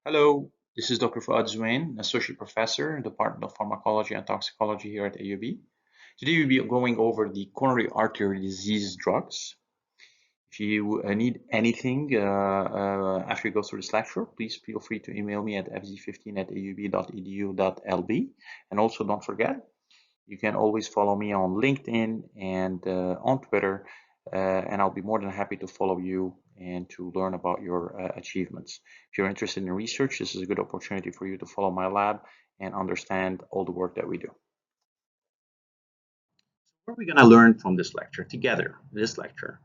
Hello, this is Dr. Fuad Zouain, Associate Professor in the Department of Pharmacology and Toxicology here at AUB. Today we'll be going over the coronary artery disease drugs. If you need anything after you go through this lecture, please feel free to email me at fz15@aub.edu.lb. And also don't forget, you can always follow me on LinkedIn and on Twitter, and I'll be more than happy to follow you and to learn about your achievements. If you're interested in research, this is a good opportunity for you to follow my lab and understand all the work that we do. What are we going to learn from this lecture together? This lecture,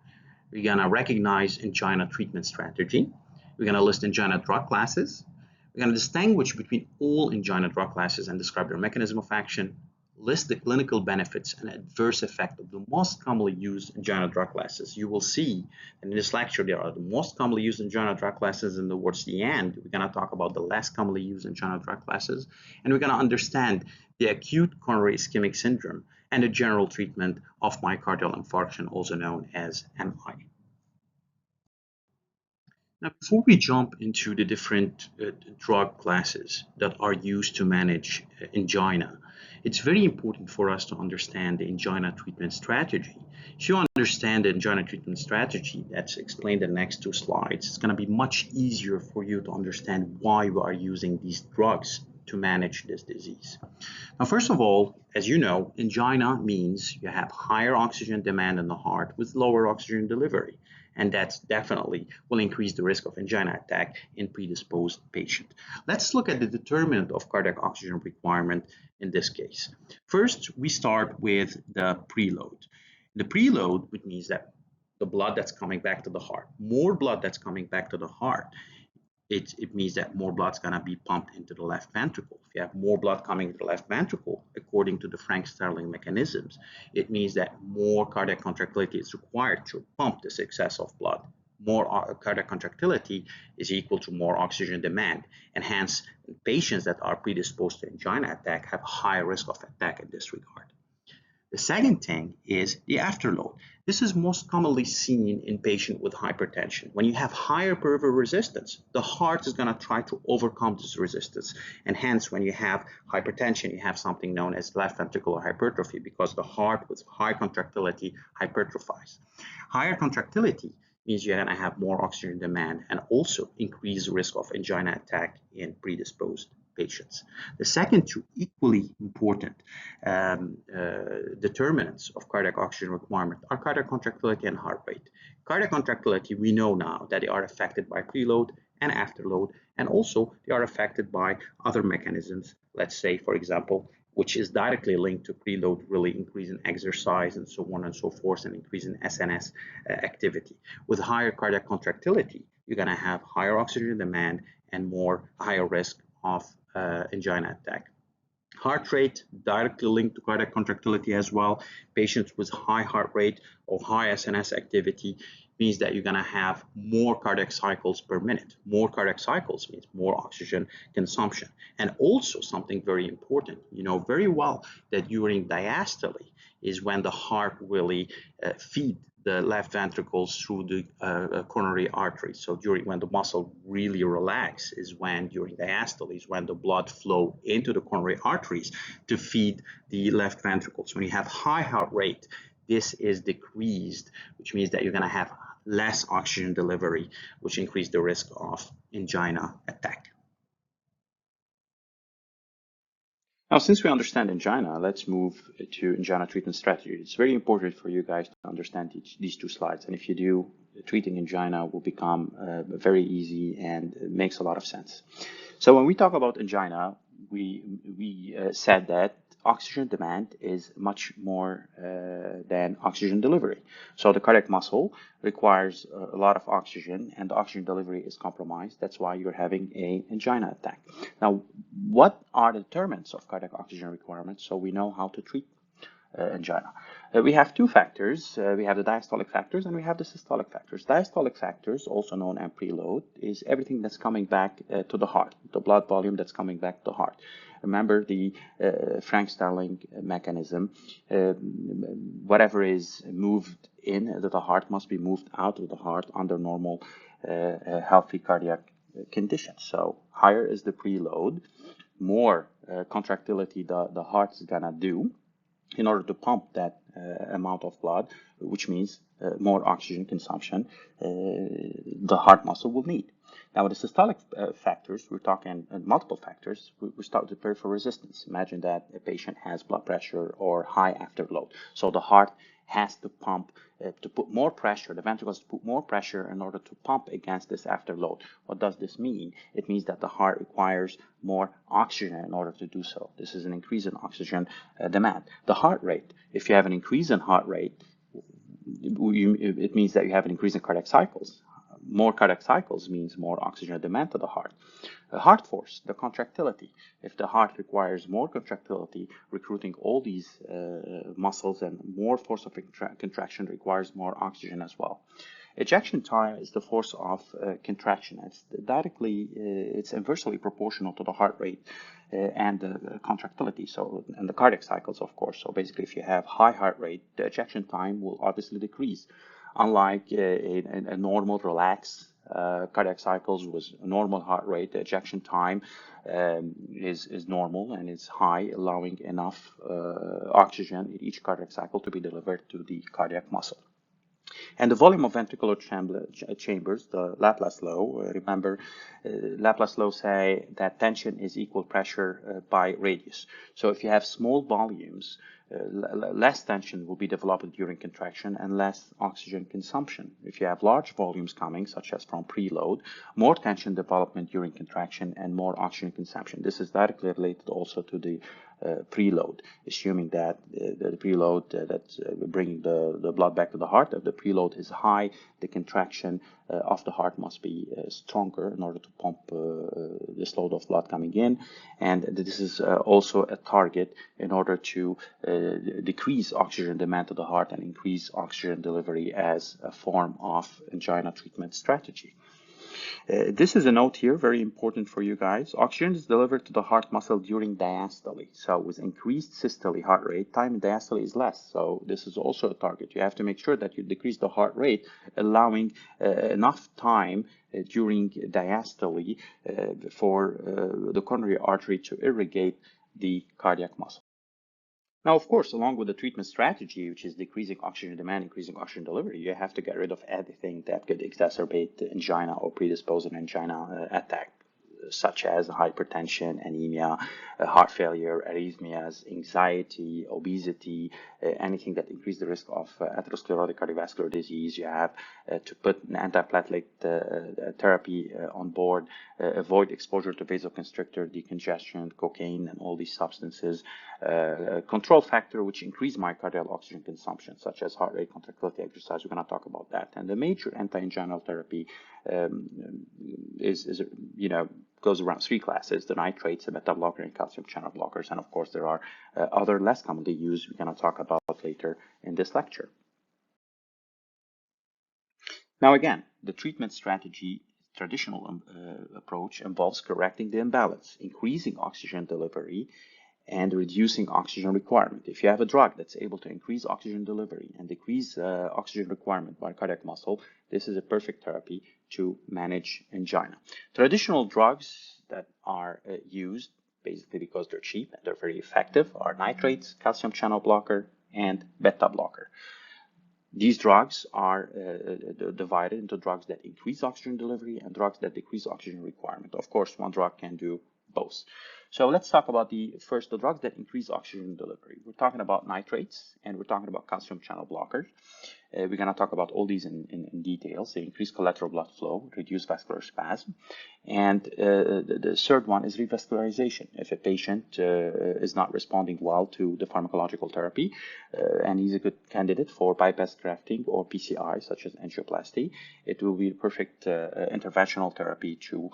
we're going to recognize angina treatment strategy. We're going to list angina drug classes. We're going to distinguish between all angina drug classes and describe their mechanism of action, list the clinical benefits and adverse effect of the most commonly used angina drug classes. You will see in this lecture there are the most commonly used angina drug classes, and towards the end we're going to talk about the less commonly used angina drug classes, and we're going to understand the acute coronary ischemic syndrome and the general treatment of myocardial infarction, also known as MI. Now, before we jump into the different drug classes that are used to manage angina, it's very important for us to understand the angina treatment strategy. If you understand the angina treatment strategy that's explained in the next two slides, it's going to be much easier for you to understand why we are using these drugs to manage this disease. Now, first of all, as you know, angina means you have higher oxygen demand in the heart with lower oxygen delivery. And that definitely will increase the risk of angina attack in predisposed patient. Let's look at the determinant of cardiac oxygen requirement in this case. First, we start with the preload. The preload, which means that the blood that's coming back to the heart, more blood that's coming back to the heart, it means that more blood's going to be pumped into the left ventricle. If you have more blood coming to the left ventricle, according to the Frank-Starling mechanisms, it means that more cardiac contractility is required to pump this excess of blood. More cardiac contractility is equal to more oxygen demand, and hence patients that are predisposed to angina attack have a higher risk of attack in this regard. The second thing is the afterload. This is most commonly seen in patients with hypertension. When you have higher peripheral resistance, the heart is going to try to overcome this resistance. And hence, when you have hypertension, you have something known as left ventricular hypertrophy, because the heart with high contractility hypertrophies. Higher contractility means you're going to have more oxygen demand and also increased risk of angina attack in predisposed patients. The second two equally important determinants of cardiac oxygen requirement are cardiac contractility and heart rate. Cardiac contractility, we know now that they are affected by preload and afterload, and also they are affected by other mechanisms. Let's say, for example, which is directly linked to preload, really increase in exercise and so on and so forth, and increase in SNS activity. With higher cardiac contractility, you're going to have higher oxygen demand and higher risk of angina attack. Heart rate directly linked to cardiac contractility as well. Patients with high heart rate or high SNS activity means that you're going to have more cardiac cycles per minute. More cardiac cycles means more oxygen consumption. And also something very important, you know very well that during diastole is when the heart really feeds the left ventricles through the coronary artery. So when the muscle really relax is when during diastole is when the blood flow into the coronary arteries to feed the left ventricles. When you have high heart rate, this is decreased, which means that you're going to have less oxygen delivery, which increase the risk of angina attack. Now, since we understand angina, let's move to angina treatment strategy. It's very important for you guys to understand these two slides. And if you do, treating angina will become very easy and makes a lot of sense. So when we talk about angina, we said that oxygen demand is much more than oxygen delivery. So the cardiac muscle requires a lot of oxygen, and the oxygen delivery is compromised. That's why you're having an angina attack. Now, what are the determinants of cardiac oxygen requirements so we know how to treat angina? We have two factors. We have the diastolic factors and we have the systolic factors. Diastolic factors, also known as preload, is everything that's coming back to the heart, the blood volume that's coming back to the heart. Remember the Frank-Starling mechanism. Whatever is moved in the heart must be moved out of the heart under normal healthy cardiac conditions. So higher is the preload, more contractility the heart is gonna do in order to pump that amount of blood, which means more oxygen consumption the heart muscle will need. Now, with the systolic factors, we're talking multiple factors. We start with peripheral resistance. Imagine that a patient has blood pressure or high afterload. So the heart has to pump to put more pressure, the ventricles put more pressure in order to pump against this afterload. What does this mean? It means that the heart requires more oxygen in order to do so. This is an increase in oxygen demand. The heart rate, if you have an increase in heart rate, it means that you have an increase in cardiac cycles. More cardiac cycles means more oxygen demand to the heart. Heart force, the contractility. If the heart requires more contractility, recruiting all these muscles and more force of contraction requires more oxygen as well. Ejection time is the force of contraction. It's inversely proportional to the heart rate and the contractility, and the cardiac cycles, of course. So basically, if you have high heart rate, the ejection time will obviously decrease. Unlike a normal relaxed cardiac cycles with a normal heart rate, the ejection time is normal and it's high, allowing enough oxygen in each cardiac cycle to be delivered to the cardiac muscle. And the volume of ventricular chambers, the Laplace law, remember, Laplace law say that tension is equal pressure by radius. So if you have small volumes, less tension will be developed during contraction and less oxygen consumption. If you have large volumes coming, such as from preload, more tension development during contraction and more oxygen consumption. This is directly related also to the preload, assuming that the preload that's bringing the blood back to the heart, if the preload is high, the contraction of the heart must be stronger in order to pump this load of blood coming in. And this is also a target in order to decrease oxygen demand to the heart and increase oxygen delivery as a form of angina treatment strategy. This is a note here, very important for you guys. Oxygen is delivered to the heart muscle during diastole. So with increased systole heart rate, time in diastole is less. So this is also a target. You have to make sure that you decrease the heart rate, allowing enough time during diastole for the coronary artery to irrigate the cardiac muscle. Now, of course, along with the treatment strategy, which is decreasing oxygen demand, increasing oxygen delivery, you have to get rid of anything that could exacerbate angina or predispose an angina attack, such as hypertension, anemia, heart failure, arrhythmias, anxiety, obesity, anything that increases the risk of atherosclerotic cardiovascular disease. You have to put an antiplatelet therapy on board, avoid exposure to vasoconstrictor, decongestion, cocaine, and all these substances. Control factor which increase myocardial oxygen consumption, such as heart rate, contractility, exercise. We're going to talk about that. And the major anti-anginal therapy goes around three classes: the nitrates, the beta blocker, and calcium channel blockers. And of course, there are other less commonly used we're going to talk about later in this lecture. Now, again, the treatment strategy, traditional approach, involves correcting the imbalance, increasing oxygen delivery, and reducing oxygen requirement. If you have a drug that's able to increase oxygen delivery and decrease oxygen requirement by cardiac muscle, this is a perfect therapy to manage angina. Traditional drugs that are used, basically because they're cheap and they're very effective, are nitrates, calcium channel blocker, and beta blocker. These drugs are divided into drugs that increase oxygen delivery and drugs that decrease oxygen requirement. Of course, one drug can do both. So let's talk about the drugs that increase oxygen delivery. We're talking about nitrates and we're talking about calcium channel blockers. We're going to talk about all these in details. They increase collateral blood flow, reduce vascular spasm. And the third one is revascularization. If a patient is not responding well to the pharmacological therapy and he's a good candidate for bypass grafting or PCI, such as angioplasty, it will be a perfect interventional therapy to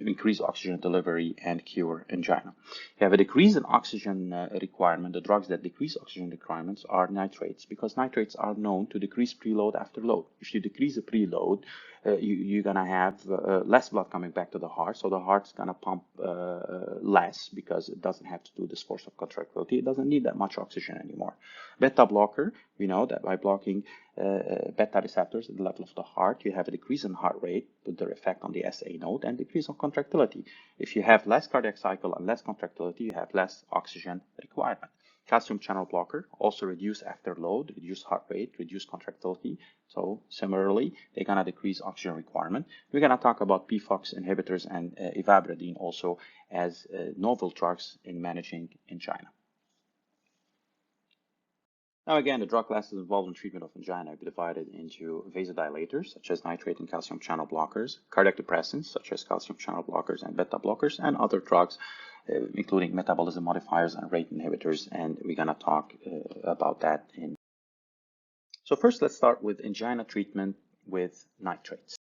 increase oxygen delivery and cure angina. You have a decrease in oxygen requirement. The drugs that decrease oxygen requirements are nitrates, because nitrates are known to decrease preload after load. If you decrease the preload, you're gonna have less blood coming back to the heart, so the heart's gonna pump less because it doesn't have to do this force of contractility. It doesn't need that much oxygen anymore. Beta blocker, we know that by blocking beta receptors at the level of the heart, you have a decrease in heart rate with their effect on the SA node and decrease of contractility. If you have less cardiac cycle and less contractility, you have less oxygen requirement. Calcium channel blocker also reduce afterload, reduce heart rate, reduce contractility. So similarly, they're gonna decrease oxygen requirement. We're gonna talk about PFOX inhibitors and ivabradine also as novel drugs in managing angina. Now again, the drug classes involved in treatment of angina are divided into vasodilators, such as nitrate and calcium channel blockers, cardiac depressants, such as calcium channel blockers and beta blockers, and other drugs, including metabolism modifiers and rate inhibitors, and we're going to talk about that in. So first, let's start with angina treatment with nitrates.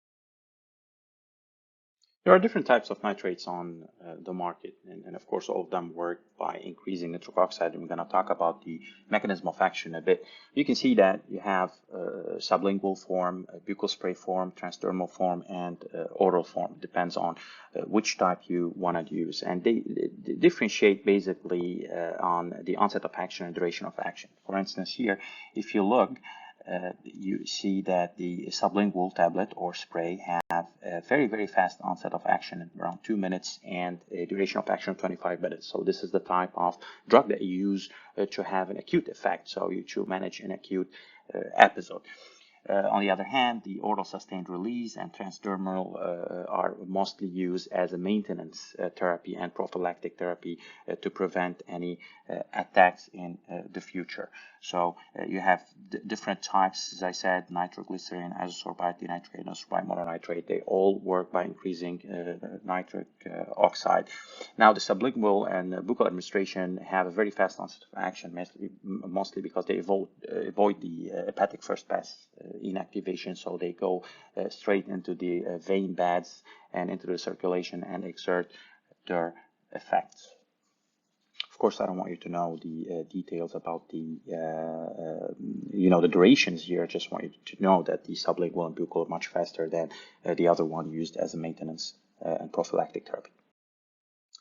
There are different types of nitrates on the market, and of course all of them work by increasing nitric oxide, and we're going to talk about the mechanism of action a bit. You can see that you have sublingual form, buccal spray form, transdermal form, and oral form. It depends on which type you want to use, and they differentiate basically on the onset of action and duration of action. For instance, here, if you look, you see that the sublingual tablet or spray have a very, very fast onset of action in around 2 minutes and a duration of action of 25 minutes. So this is the type of drug that you use to have an acute effect. So you to manage an acute episode. On the other hand, the oral sustained release and transdermal are mostly used as a maintenance therapy and prophylactic therapy to prevent any attacks in the future. So you have different types, as I said, nitroglycerin, azosorbate dinitrate, azosorbate mononitrate. They all work by increasing nitric oxide. Now, the sublingual and buccal administration have a very fast onset of action, mostly because they avoid the hepatic first pass inactivation, so they go straight into the vein beds and into the circulation and exert their effects. Of course, I don't want you to know the details about the the durations here. I just want you to know that the sublingual and buccal are much faster than the other one used as a maintenance and prophylactic therapy.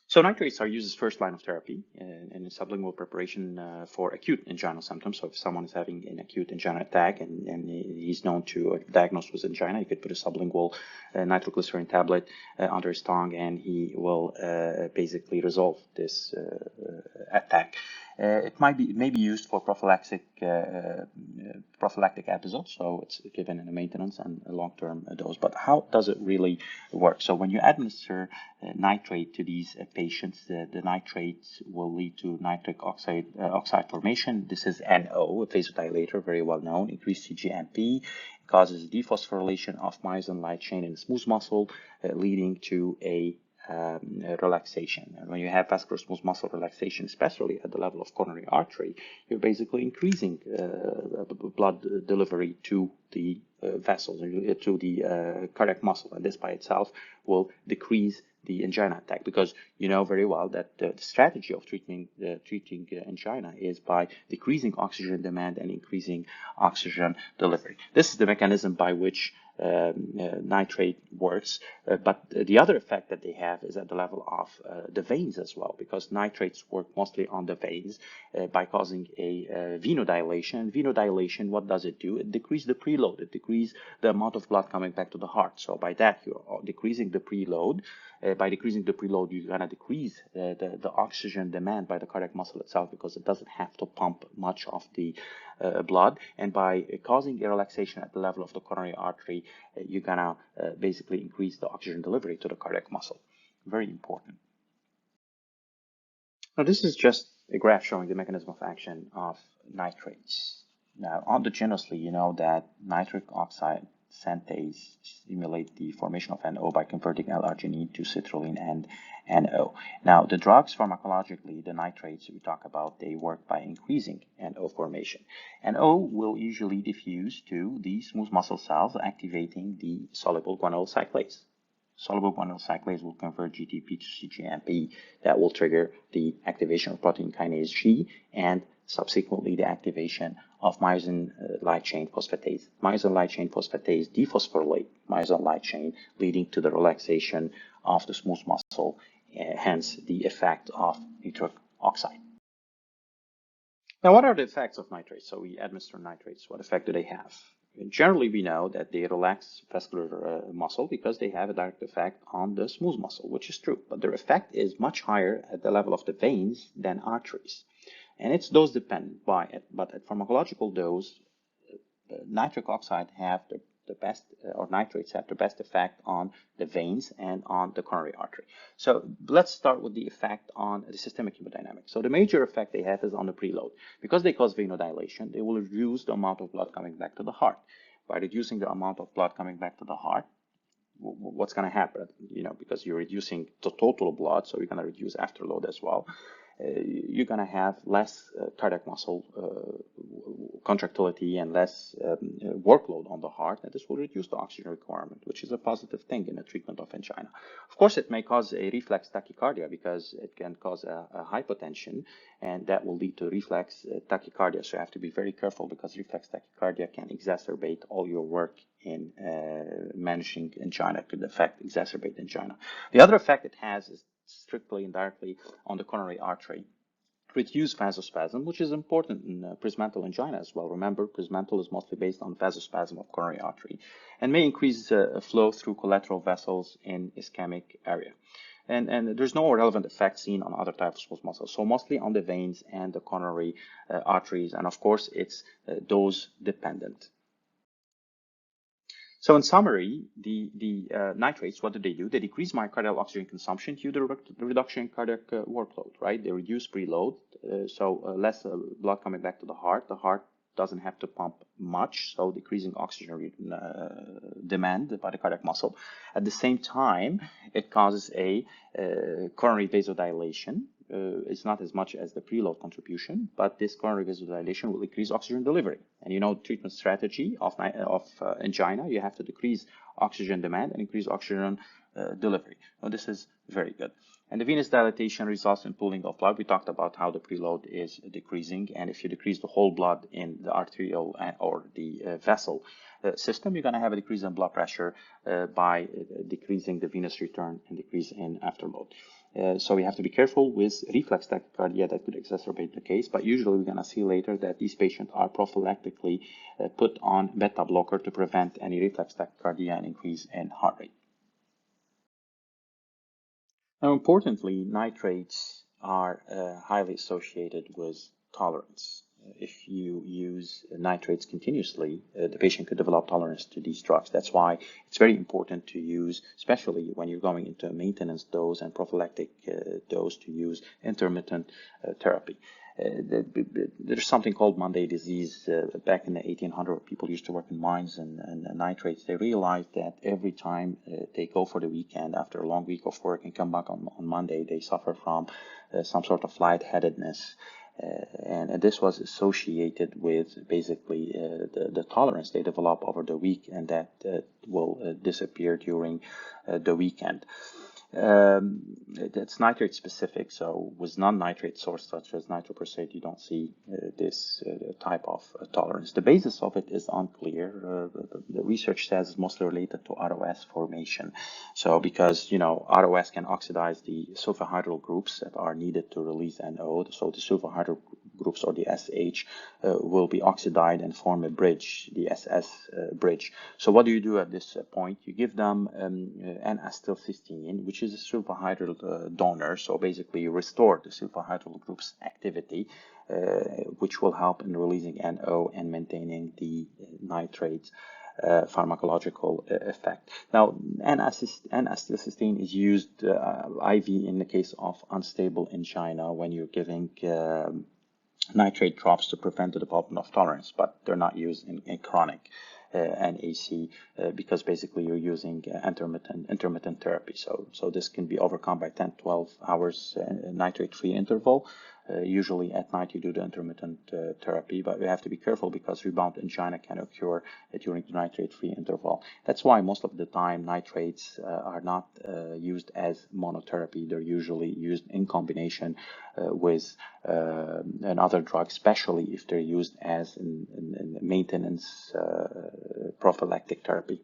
So nitrates are used as first line of therapy in sublingual preparation for acute anginal symptoms. So if someone is having an acute angina attack and he's known to diagnosed with angina, you could put a sublingual nitroglycerin tablet under his tongue, and he will basically resolve this attack. It may be used for prophylactic episodes, so it's given in a maintenance and a long-term dose. But how does it really work? So when you administer nitrate to these patients, the nitrates will lead to nitric oxide formation. This is NO, a vasodilator, very well known. Increased CGMP causes dephosphorylation of myosin light chain in the smooth muscle, leading to a relaxation. And when you have vascular smooth muscle relaxation, especially at the level of coronary artery, you're basically increasing blood delivery to the vessels, to the cardiac muscle, and this by itself will decrease the angina attack, because you know very well that the strategy of treating angina is by decreasing oxygen demand and increasing oxygen delivery. This is the mechanism by which nitrate works, but the other effect that they have is at the level of the veins as well, because nitrates work mostly on the veins by causing a venodilation. Venodilation, what does it do? It decreases the preload. It decreases the amount of blood coming back to the heart. So by that, you're decreasing the preload. By decreasing the preload, you're going to decrease the oxygen demand by the cardiac muscle itself, because it doesn't have to pump much of the blood. And by causing a relaxation at the level of the coronary artery, you're going to basically increase the oxygen delivery to the cardiac muscle. Very important. Now, this is just a graph showing the mechanism of action of nitrates. Now, endogenously, you know that nitric oxide synthase stimulate the formation of NO by converting L-arginine to citrulline and NO. Now, the drugs pharmacologically, the nitrates we talk about, they work by increasing NO formation. NO will usually diffuse to the smooth muscle cells, activating the soluble guanylyl cyclase. Soluble guanylyl cyclase will convert GTP to CGMP. That will trigger the activation of protein kinase G and subsequently the activation of myosin light chain phosphatase. Myosin light chain phosphatase dephosphorylate myosin light chain, leading to the relaxation of the smooth muscle, hence the effect of nitric oxide. Now, what are the effects of nitrates? So we administer nitrates. What effect do they have? Generally, we know that they relax vascular muscle because they have a direct effect on the smooth muscle, which is true. But their effect is much higher at the level of the veins than arteries. And it's dose dependent, but at pharmacological dose, nitric oxide have the best, or nitrates have the best effect on the veins and on the coronary artery. So let's start with the effect on the systemic hemodynamics. So the major effect they have is on the preload. Because they cause vasodilation, they will reduce the amount of blood coming back to the heart. By reducing the amount of blood coming back to the heart, what's going to happen? Because you're reducing the total blood, so you're going to reduce afterload as well. You're going to have less cardiac muscle contractility and less workload on the heart, and this will reduce the oxygen requirement, which is a positive thing in the treatment of angina. Of course, it may cause a reflex tachycardia because it can cause a hypotension, and that will lead to reflex tachycardia. So you have to be very careful because reflex tachycardia can exacerbate all your work in managing angina, could exacerbate angina. The other effect it has is strictly and directly on the coronary artery. Reduce vasospasm, which is important in prismatic angina as well. Remember, prismatic is mostly based on vasospasm of coronary artery, and may increase flow through collateral vessels in ischemic area. And there's no relevant effect seen on other types of smooth muscle. So mostly on the veins and the coronary arteries, and of course it's dose dependent. So in summary, the nitrates, what do? They decrease myocardial oxygen consumption due to the reduction in cardiac workload, right? They reduce preload, so less blood coming back to the heart. The heart doesn't have to pump much, so decreasing oxygen demand by the cardiac muscle. At the same time, it causes a coronary vasodilation. It's not as much as the preload contribution, but this coronary vasodilation will increase oxygen delivery. And treatment strategy of angina, you have to decrease oxygen demand and increase oxygen delivery. Now, this is very good. And the venous dilatation results in pooling of blood. We talked about how the preload is decreasing, and if you decrease the whole blood in the arterial or the vessel system, you're going to have a decrease in blood pressure by decreasing the venous return and decrease in afterload. So we have to be careful with reflex tachycardia that could exacerbate the case, but usually we're going to see later that these patients are prophylactically put on beta blocker to prevent any reflex tachycardia and increase in heart rate. Now, importantly, nitrates are highly associated with tolerance. If you use nitrates continuously, the patient could develop tolerance to these drugs. That's why it's very important to use, especially when you're going into a maintenance dose and prophylactic dose, to use intermittent therapy. There's something called Monday disease. Back in the 1800s, people used to work in mines and nitrates. They realized that every time they go for the weekend after a long week of work and come back on Monday, they suffer from some sort of lightheadedness. And this was associated with basically the tolerance they develop over the week, and that will disappear during the weekend. It's nitrate specific, so with non-nitrate source such as nitroprussate, you don't see this type of tolerance. The basis of it is unclear. The research says it's mostly related to ROS formation. So because ROS can oxidize the sulfahydryl groups that are needed to release NO, so the sulfahydryl groups, or the SH, will be oxidized and form a bridge, the SS bridge. So what do you do at this point? You give them N-acetylcysteine, which is a sulfahydryl donor. So basically you restore the sulfahydryl group's activity, which will help in releasing NO and maintaining the nitrates pharmacological effect. Now, N-acetylcysteine is used IV in the case of unstable angina when you're giving nitrate drops to prevent the development of tolerance, but they're not used in chronic NAC because basically you're using intermittent therapy. So this can be overcome by 10-12 hours nitrate-free interval Usually at night you do the intermittent therapy, but you have to be careful because rebound angina can occur during the nitrate-free interval. That's why most of the time nitrates are not used as monotherapy. They're usually used in combination with another drug, especially if they're used as in maintenance prophylactic therapy.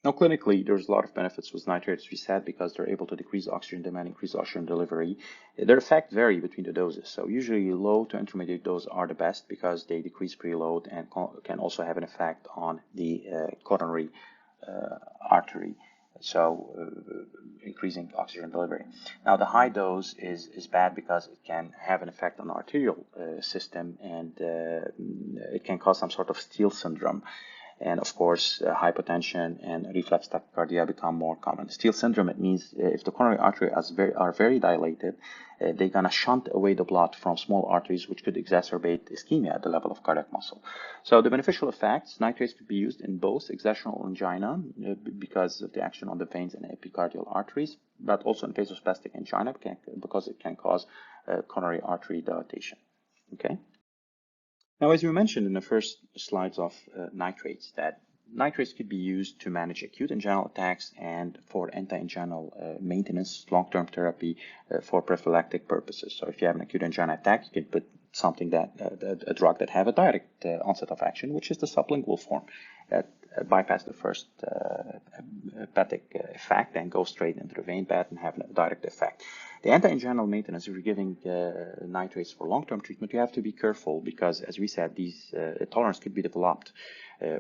Now, clinically, there's a lot of benefits with nitrates, we said, because they're able to decrease oxygen demand, increase oxygen delivery. Their effect vary between the doses. So usually low to intermediate dose are the best because they decrease preload and can also have an effect on the coronary artery. So increasing oxygen delivery. Now, the high dose is bad because it can have an effect on the arterial system, and it can cause some sort of steal syndrome. And of course, hypotension and reflex tachycardia become more common. Steal syndrome, it means if the coronary arteries are very dilated, they're going to shunt away the blood from small arteries, which could exacerbate ischemia at the level of cardiac muscle. So the beneficial effects, nitrates could be used in both exertional angina because of the action on the veins and epicardial arteries, but also in vasospastic angina because it can cause coronary artery dilatation. Okay. Now, as we mentioned in the first slides of nitrates, that nitrates could be used to manage acute anginal attacks and for anti-anginal maintenance, long-term therapy for prophylactic purposes. So if you have an acute angina attack, you can put something that, a drug that have a direct onset of action, which is the sublingual form that bypass the first hepatic effect and go straight into the vein bed and have a direct effect. The anti-anginal maintenance, if you're giving nitrates for long-term treatment, you have to be careful because, as we said, these tolerance could be developed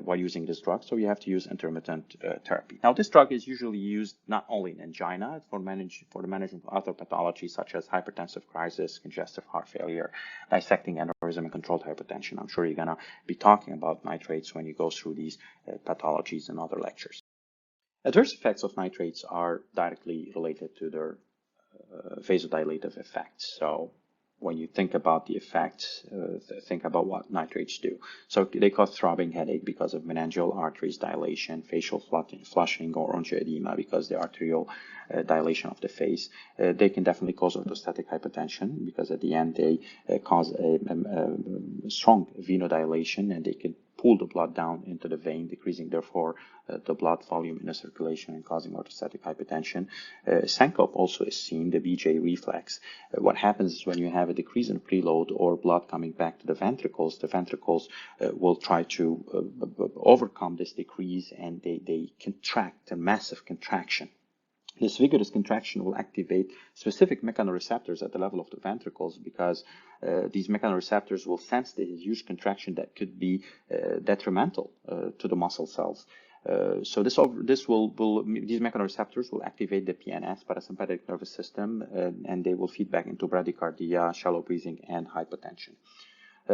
while using this drug, so you have to use intermittent therapy. Now, this drug is usually used not only in angina, for the management of other pathologies such as hypertensive crisis, congestive heart failure, dissecting aneurysm, and controlled hypertension. I'm sure you're going to be talking about nitrates when you go through these pathologies in other lectures. Adverse effects of nitrates are directly related to their vasodilative effects. So when you think about the effects, think about what nitrates do. So they cause throbbing headache because of meningeal arteries dilation, facial flushing, or angioedema because the arterial dilation of the face. They can definitely cause orthostatic hypotension because at the end they cause a strong venodilation, and they can pull the blood down into the vein, decreasing therefore the blood volume in the circulation and causing orthostatic hypertension. Syncope also is seen, the BJ reflex. What happens is when you have a decrease in preload or blood coming back to the ventricles will try to overcome this decrease, and they contract, a massive contraction. This vigorous contraction will activate specific mechanoreceptors at the level of the ventricles because these mechanoreceptors will sense the huge contraction that could be detrimental to the muscle cells. So these mechanoreceptors will activate the PNS, parasympathetic nervous system, and they will feed back into bradycardia, shallow breathing, and hypotension.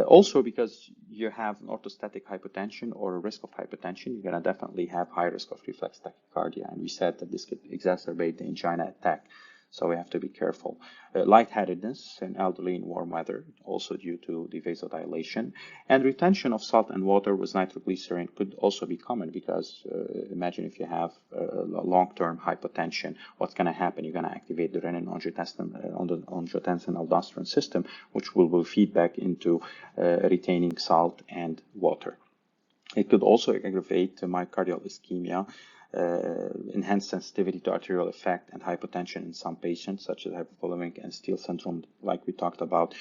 Also, because you have an orthostatic hypotension or a risk of hypertension, you're going to definitely have high risk of reflex tachycardia. And we said that this could exacerbate the angina attack. So we have to be careful. Lightheadedness in elderly in warm weather, also due to the vasodilation. And retention of salt and water with nitroglycerin could also be common because imagine if you have long-term hypotension, what's going to happen? You're going to activate the renin-angiotensin-aldosterone system, which will feed back into retaining salt and water. It could also aggravate myocardial ischemia, enhanced sensitivity to arterial effect and hypotension in some patients, such as hypovolemic and Steele syndrome, like we talked about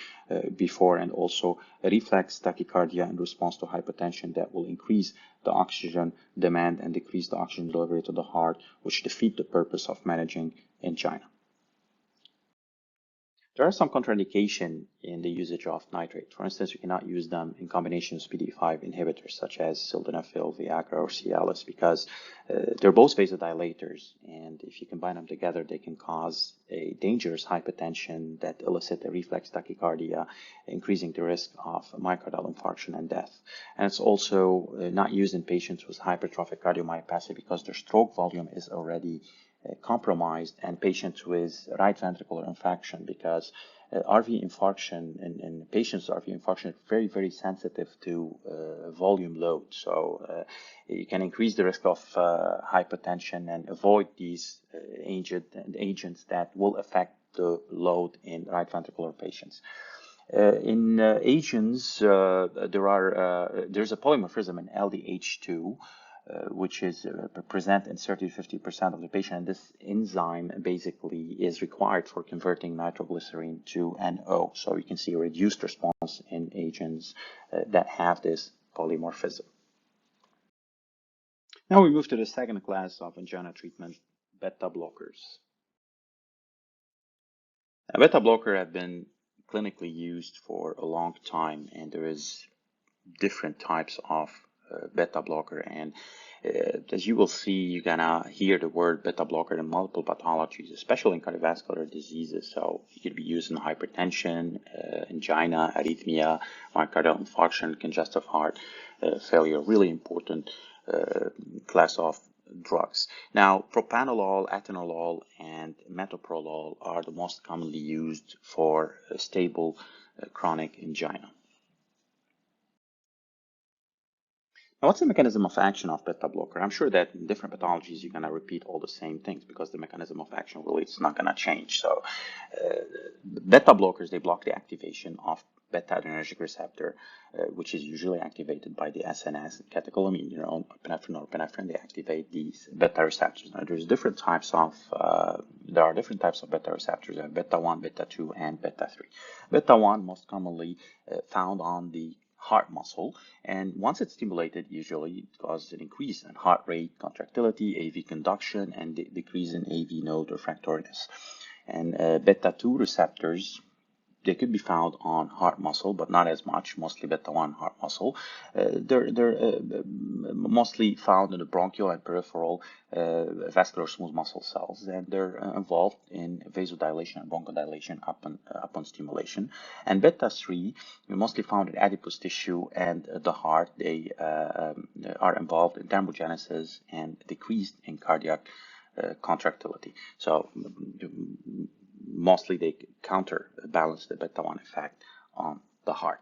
before, and also reflex tachycardia in response to hypertension that will increase the oxygen demand and decrease the oxygen delivery to the heart, which defeat the purpose of managing angina. There are some contraindications in the usage of nitrate. For instance, you cannot use them in combination with PDE5 inhibitors such as sildenafil, Viagra, or Cialis because they're both vasodilators, and if you combine them together, they can cause a dangerous hypertension that elicits a reflex tachycardia, increasing the risk of myocardial infarction and death. And it's also not used in patients with hypertrophic cardiomyopathy because their stroke volume is already compromised, and patients with right ventricular infarction because RV infarction and patients with RV infarction are very, very sensitive to volume load. So you can increase the risk of hypertension and avoid these agents that will affect the load in right ventricular patients. In Asians, there's a polymorphism in LDH2, which is present in 30 to 50% of the patient. And this enzyme basically is required for converting nitroglycerin to NO. So you can see a reduced response in Asians that have this polymorphism. Now we move to the second class of angina treatment, beta blockers. A beta blocker have been clinically used for a long time, and there is different types of beta blocker. And as you will see, you're gonna hear the word beta blocker in multiple pathologies, especially in cardiovascular diseases. So it could be used in hypertension, angina, arrhythmia, myocardial infarction, congestive heart failure. Really important class of drugs. Now, propranolol, atenolol, and metoprolol are the most commonly used for stable chronic angina. Now, what's the mechanism of action of beta blocker? I'm sure that in different pathologies you're going to repeat all the same things because the mechanism of action really is not going to change. So, beta blockers, they block the activation of beta adrenergic receptor, which is usually activated by the SNS catecholamine neuron, norepinephrine. They activate these beta receptors. Now, there are different types of beta receptors. You have beta 1, beta 2, and beta 3. Beta 1 most commonly found on the heart muscle, and once it's stimulated, usually it causes an increase in heart rate, contractility, AV conduction, and decrease in AV node refractoriness. And beta 2 receptors, they could be found on heart muscle, but not as much, mostly beta 1 heart muscle. They're mostly found in the bronchial and peripheral vascular smooth muscle cells, and they're involved in vasodilation and bronchodilation upon stimulation. And beta 3, mostly found in adipose tissue and the heart. They are involved in thermogenesis and decreased in cardiac contractility. So mostly they counterbalance the beta 1 effect on the heart.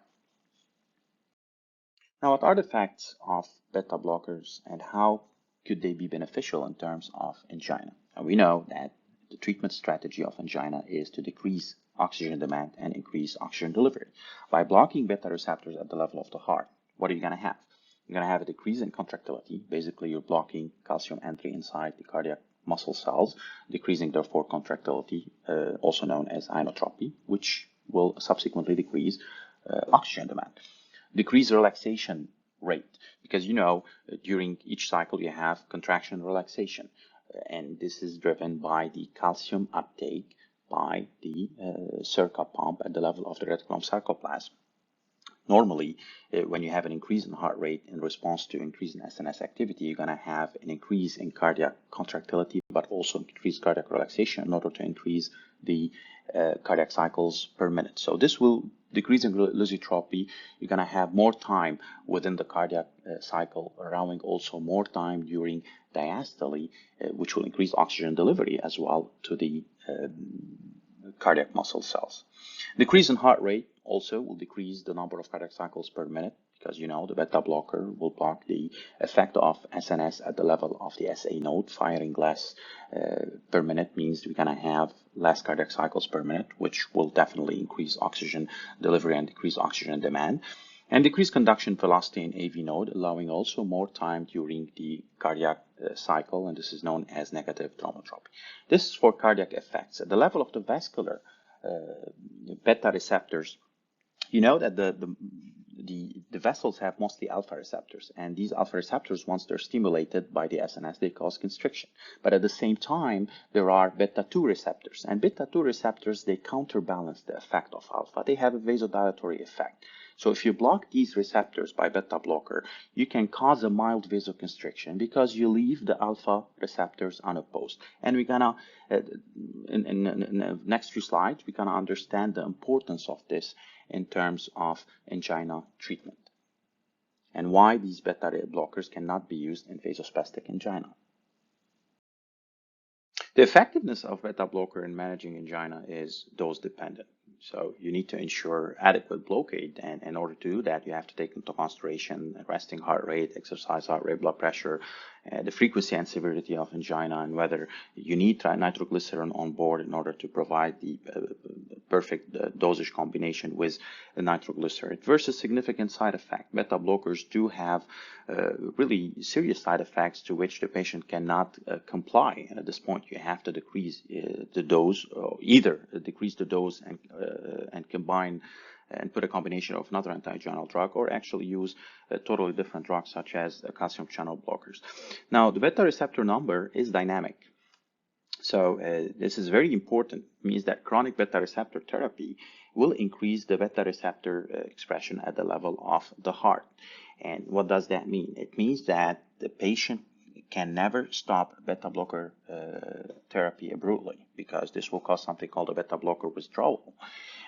Now, what are the effects of beta blockers and how could they be beneficial in terms of angina? And we know that the treatment strategy of angina is to decrease oxygen demand and increase oxygen delivery. By blocking beta receptors at the level of the heart, what are you going to have? You're going to have a decrease in contractility. Basically, you're blocking calcium entry inside the cardiac muscle cells, decreasing therefore contractility, also known as inotropy, which will subsequently decrease oxygen demand. Decrease relaxation rate, because during each cycle you have contraction and relaxation, and this is driven by the calcium uptake by the Cerca pump at the level of the reticulum sarcoplasm. Normally, when you have an increase in heart rate in response to increase in SNS activity, you're going to have an increase in cardiac contractility, but also increased cardiac relaxation in order to increase the cardiac cycles per minute. So this will decrease in lusitropy. You're going to have more time within the cardiac cycle, allowing also more time during diastole, which will increase oxygen delivery as well to the cardiac muscle cells. Decrease in heart rate also will decrease the number of cardiac cycles per minute, because the beta blocker will block the effect of SNS at the level of the SA node. Firing less per minute means we're going to have less cardiac cycles per minute, which will definitely increase oxygen delivery and decrease oxygen demand. And decrease conduction velocity in AV node, allowing also more time during the cardiac cycle, and this is known as negative thrombotropy. This is for cardiac effects. At the level of the vascular beta receptors, you know that the vessels have mostly alpha receptors, and these alpha receptors, once they're stimulated by the SNS, they cause constriction. But at the same time, there are beta 2 receptors, and beta 2 receptors, they counterbalance the effect of alpha. They have a vasodilatory effect. So if you block these receptors by beta blocker, you can cause a mild vasoconstriction because you leave the alpha receptors unopposed. And we're gonna, in the next few slides, we're gonna understand the importance of this in terms of angina treatment and why these beta blockers cannot be used in vasospastic angina. The effectiveness of beta blocker in managing angina is dose dependent. So you need to ensure adequate blockade, and in order to do that, you have to take into consideration resting heart rate, exercise heart rate, blood pressure, the frequency and severity of angina, and whether you need nitroglycerin on board in order to provide the perfect dosage combination with the nitroglycerin versus significant side effect. Beta blockers do have really serious side effects to which the patient cannot comply. And at this point, you have to decrease the dose, or either decrease the dose and combine and put a combination of another anti-anginal drug, or actually use a totally different drugs such as calcium channel blockers. Now, the beta receptor number is dynamic. So this is very important. It means that chronic beta receptor therapy will increase the beta receptor expression at the level of the heart. And what does that mean? It means that the patient can never stop beta blocker therapy abruptly, because this will cause something called a beta blocker withdrawal,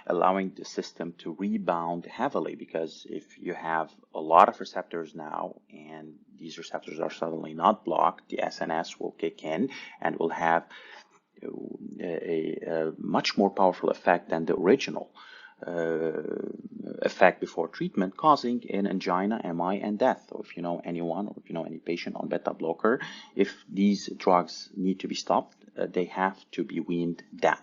allowing the system to rebound heavily. Because if you have a lot of receptors now and these receptors are suddenly not blocked, the SNS will kick in and will have a much more powerful effect than the original effect before treatment, causing an angina, MI, and death. So if you know anyone, or if you know any patient on beta blocker, if these drugs need to be stopped, they have to be weaned down.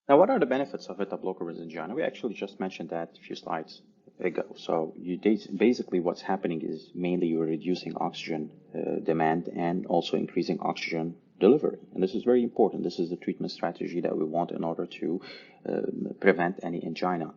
Now, what are the benefits of beta blocker with angina? We actually just mentioned that a few slides ago. So basically what's happening is mainly you're reducing oxygen demand and also increasing oxygen delivery. And this is very important. This is the treatment strategy that we want in order to prevent any angina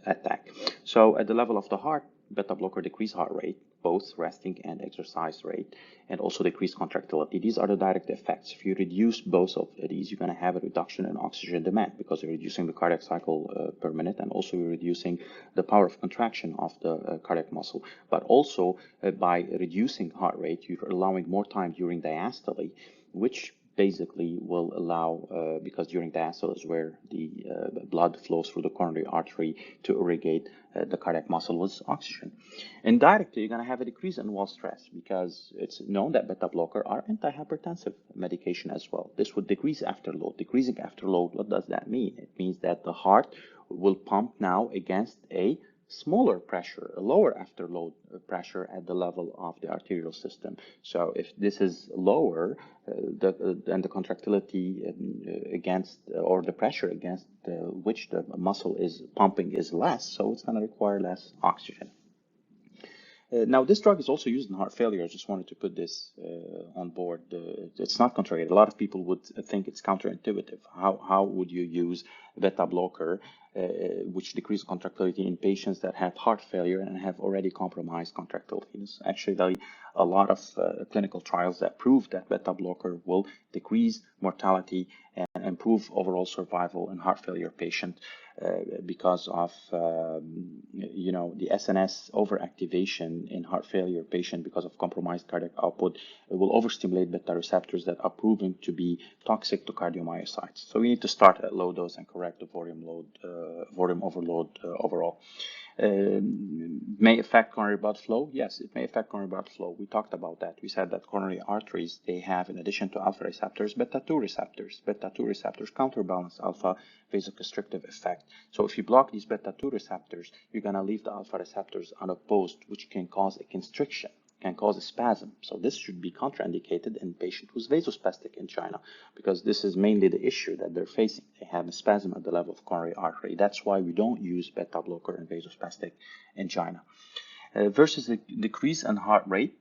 attack. So at the level of the heart, beta blocker decrease heart rate, both resting and exercise rate, and also decrease contractility. These are the direct effects. If you reduce both of these, you're going to have a reduction in oxygen demand, because you're reducing the cardiac cycle per minute, and also you're reducing the power of contraction of the cardiac muscle. But also by reducing heart rate, you're allowing more time during diastole, which basically will allow, because during diastole is where the blood flows through the coronary artery to irrigate the cardiac muscle with oxygen. Indirectly, you're going to have a decrease in wall stress, because it's known that beta blocker are antihypertensive medication as well. This would decrease afterload. Decreasing afterload, what does that mean? It means that the heart will pump now against a smaller pressure, a lower afterload pressure at the level of the arterial system. So if this is lower, then the contractility against, or the pressure against which the muscle is pumping is less, so it's going to require less oxygen. Now, this drug is also used in heart failure. I just wanted to put this on board. It's not contraindicated. A lot of people would think it's counterintuitive. How would you use beta blocker, which decreases contractility in patients that have heart failure and have already compromised contractility? There's actually a lot of clinical trials that prove that beta blocker will decrease mortality and improve overall survival in heart failure patients because of the SNS overactivation in heart failure patient because of compromised cardiac output. It will overstimulate beta receptors that are proven to be toxic to cardiomyocytes. So we need to start at low dose and correct the volume overload overall. May affect coronary blood flow? Yes, it may affect coronary blood flow. We talked about that. We said that coronary arteries, they have, in addition to alpha receptors, beta-2 receptors. Beta-2 receptors counterbalance alpha vasoconstrictive effect. So if you block these beta-2 receptors, you're going to leave the alpha receptors unopposed, which can cause a constriction, can cause a spasm. So this should be contraindicated in patients with vasospastic angina, because this is mainly the issue that they're facing. They have a spasm at the level of coronary artery. That's why we don't use beta blocker in vasospastic angina. Versus the decrease in heart rate.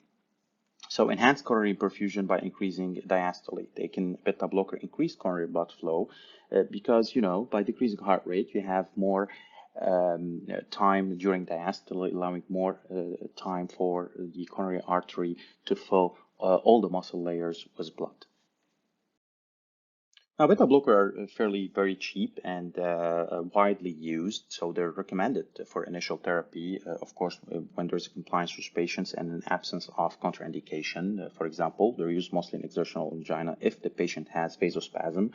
So enhance coronary perfusion by increasing diastole. They can beta blocker increase coronary blood flow because, by decreasing heart rate, you have more time during diastole, allowing more time for the coronary artery to fill all the muscle layers with blood. Now, beta blocker are fairly very cheap and widely used, so they're recommended for initial therapy, of course, when there's a compliance with patients and an absence of contraindication. For example, they're used mostly in exertional angina. If the patient has vasospasm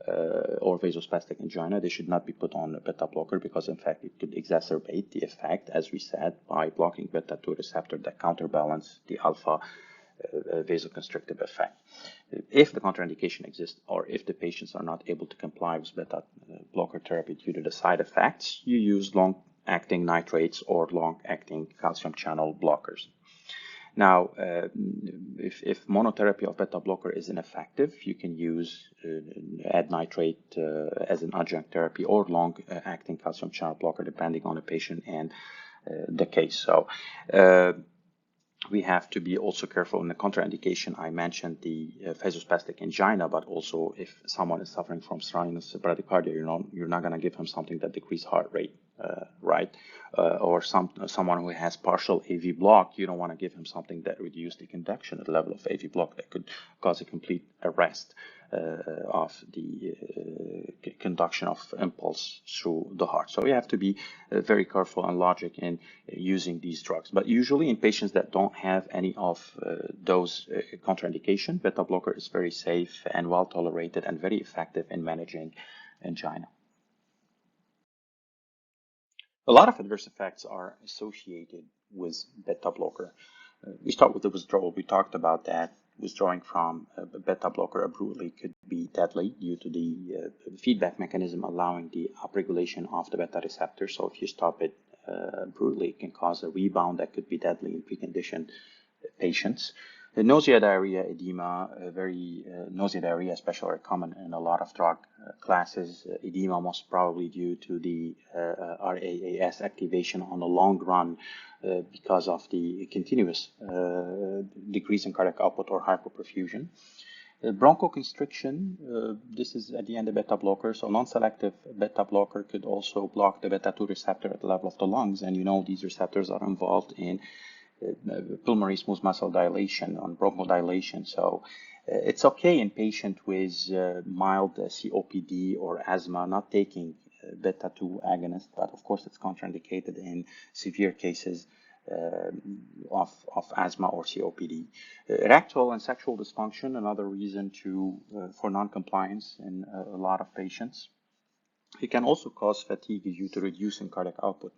or vasospastic angina, they should not be put on a beta blocker, because in fact it could exacerbate the effect, as we said, by blocking beta-2 receptor that counterbalance the alpha vasoconstrictive effect. If the contraindication exists, or if the patients are not able to comply with beta blocker therapy due to the side effects, you use long short-acting nitrates or long-acting calcium channel blockers. Now, if monotherapy of beta blocker is ineffective, you can use add nitrate as an adjunct therapy or long-acting calcium channel blocker, depending on the patient and the case. So we have to be also careful in the contraindication. I mentioned the vasospastic angina, but also if someone is suffering from sinus bradycardia, you're not going to give him something that decreases heart rate, right? Or someone who has partial AV block, you don't want to give him something that reduces the conduction at the level of AV block that could cause a complete arrest of the conduction of impulse through the heart. So we have to be very careful and logic in using these drugs. But usually in patients that don't have any of those contraindication, beta blocker is very safe and well tolerated and very effective in managing angina. A lot of adverse effects are associated with beta blocker. We start with the withdrawal. We talked about that. Withdrawing from a beta blocker abruptly could be deadly due to the feedback mechanism allowing the upregulation of the beta receptor. So if you stop it abruptly, it can cause a rebound that could be deadly in preconditioned patients. The nausea, diarrhea, edema, nausea, diarrhea especially are common in a lot of drug classes. Edema most probably due to the RAAS activation on the long run because of the continuous decrease in cardiac output or hypoperfusion. Bronchoconstriction, this is at the end a beta blocker. So non-selective beta blocker could also block the beta-2 receptor at the level of the lungs. And these receptors are involved in pulmonary smooth muscle dilation, on bronchodilation. So it's okay in patients with mild COPD or asthma not taking beta-2 agonist, but of course it's contraindicated in severe cases of asthma or COPD. Erectile and sexual dysfunction, another reason for non-compliance in a lot of patients. It can also cause fatigue due to reducing cardiac output.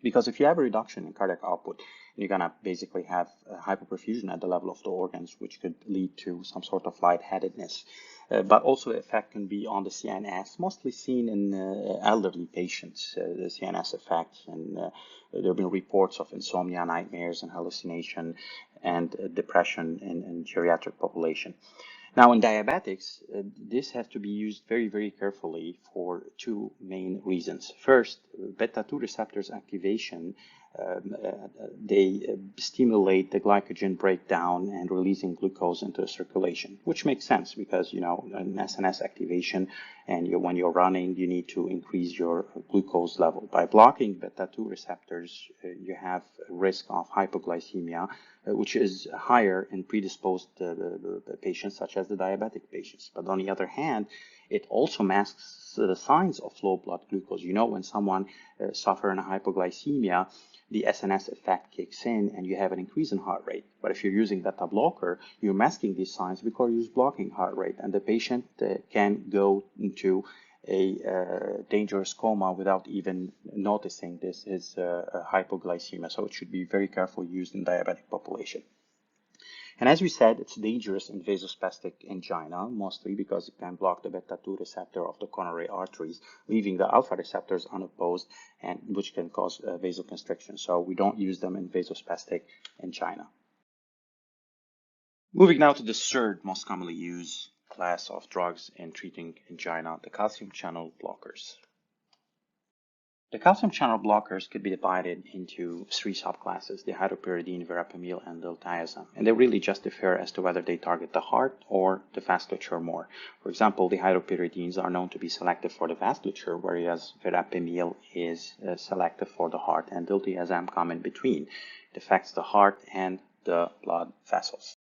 Because if you have a reduction in cardiac output, you're going to basically have hypoperfusion at the level of the organs, which could lead to some sort of lightheadedness. But also the effect can be on the CNS, mostly seen in elderly patients, the CNS effects. And there have been reports of insomnia, nightmares, and hallucination, and depression in geriatric population. Now, in diabetics, this has to be used very, very carefully for two main reasons. First, beta-2 receptors activation, they stimulate the glycogen breakdown and releasing glucose into circulation, which makes sense because, an SNS activation and when you're running, you need to increase your glucose level. By blocking beta-2 receptors, you have a risk of hypoglycemia, which is higher in predisposed patients such as the diabetic patients. But on the other hand, it also masks the signs of low blood glucose. When someone suffers a hypoglycemia, the SNS effect kicks in and you have an increase in heart rate. But if you're using beta blocker, you're masking these signs because you're blocking heart rate, and the patient can go into a dangerous coma without even noticing this is hypoglycemia. So it should be very carefully used in diabetic population. And as we said, it's dangerous in vasospastic angina, mostly because it can block the beta-2 receptor of the coronary arteries, leaving the alpha receptors unopposed, and which can cause vasoconstriction. So we don't use them in vasospastic angina. Moving now to the third most commonly used class of drugs in treating angina, the calcium channel blockers. The calcium channel blockers could be divided into three subclasses: the hydropyridine, verapamil, and diltiazem. And they really just differ as to whether they target the heart or the vasculature more. For example, the hydropyridines are known to be selective for the vasculature, whereas verapamil is selective for the heart, and diltiazem come in between. It affects the heart and the blood vessels.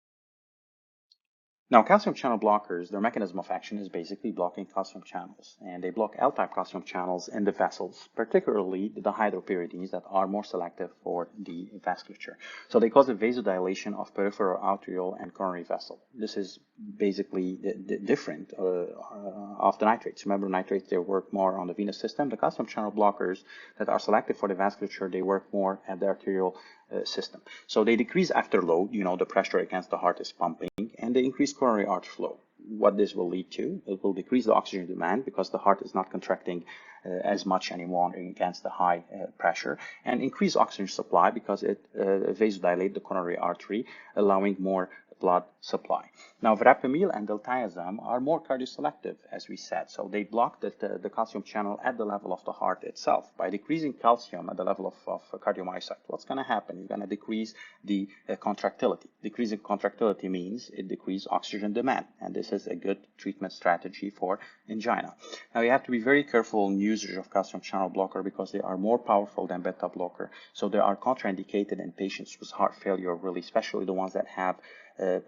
Now, calcium channel blockers, their mechanism of action is basically blocking calcium channels, and they block L-type calcium channels in the vessels, particularly the hydropyridines that are more selective for the vasculature. So they cause a vasodilation of peripheral arterial and coronary vessel. This is basically different of the nitrates. Remember, nitrates, they work more on the venous system. The calcium channel blockers that are selective for the vasculature, they work more at the arterial system. So they decrease afterload, the pressure against the heart is pumping, and they increase coronary artery flow. what this will lead to, it will decrease the oxygen demand because the heart is not contracting as much anymore against the high pressure, and increase oxygen supply because it vasodilate the coronary artery, allowing more blood supply. Now, verapamil and diltiazem are more cardioselective, as we said. So they block the calcium channel at the level of the heart itself. By decreasing calcium at the level of cardiomyocyte, what's going to happen? You're going to decrease the contractility. Decreasing contractility means it decreases oxygen demand. And this is a good treatment strategy for angina. Now, you have to be very careful in usage of calcium channel blocker because they are more powerful than beta blocker. So they are contraindicated in patients with heart failure, really, especially the ones that have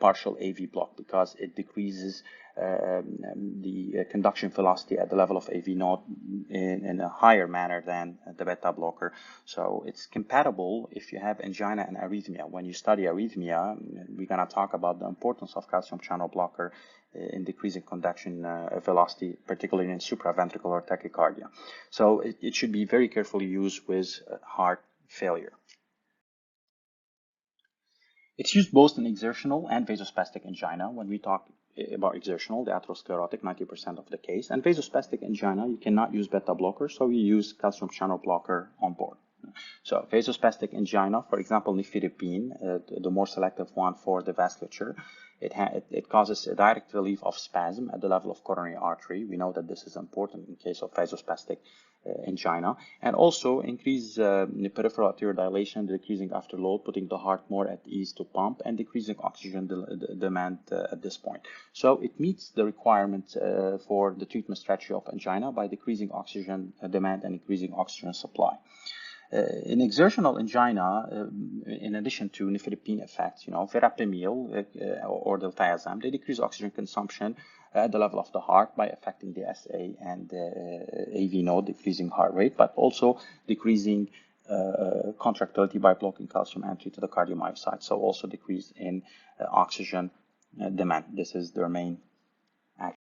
partial AV block, because it decreases the conduction velocity at the level of AV node in a higher manner than the beta blocker. So it's compatible if you have angina and arrhythmia. When you study arrhythmia, we're going to talk about the importance of calcium channel blocker in decreasing conduction velocity, particularly in supraventricular tachycardia. So it should be very carefully used with heart failure. It's used both in exertional and vasospastic angina. When we talk about exertional, the atherosclerotic, 90% of the case, and vasospastic angina, you cannot use beta blocker, so you use calcium channel blocker on board. So vasospastic angina, for example, nifedipine, the more selective one for the vasculature, it causes a direct relief of spasm at the level of coronary artery. We know that this is important in case of vasospastic angina, and also increase peripheral arterial dilation, decreasing afterload, putting the heart more at ease to pump, and decreasing oxygen demand at this point. So it meets the requirement for the treatment strategy of angina by decreasing oxygen demand and increasing oxygen supply. In exertional angina, in addition to nifedipine effects, verapamil or diltiazem, they decrease oxygen consumption at the level of the heart by affecting the SA and the AV node, decreasing heart rate, but also decreasing contractility by blocking calcium entry to the cardiomyocyte. So also decrease in oxygen demand. This is their main action.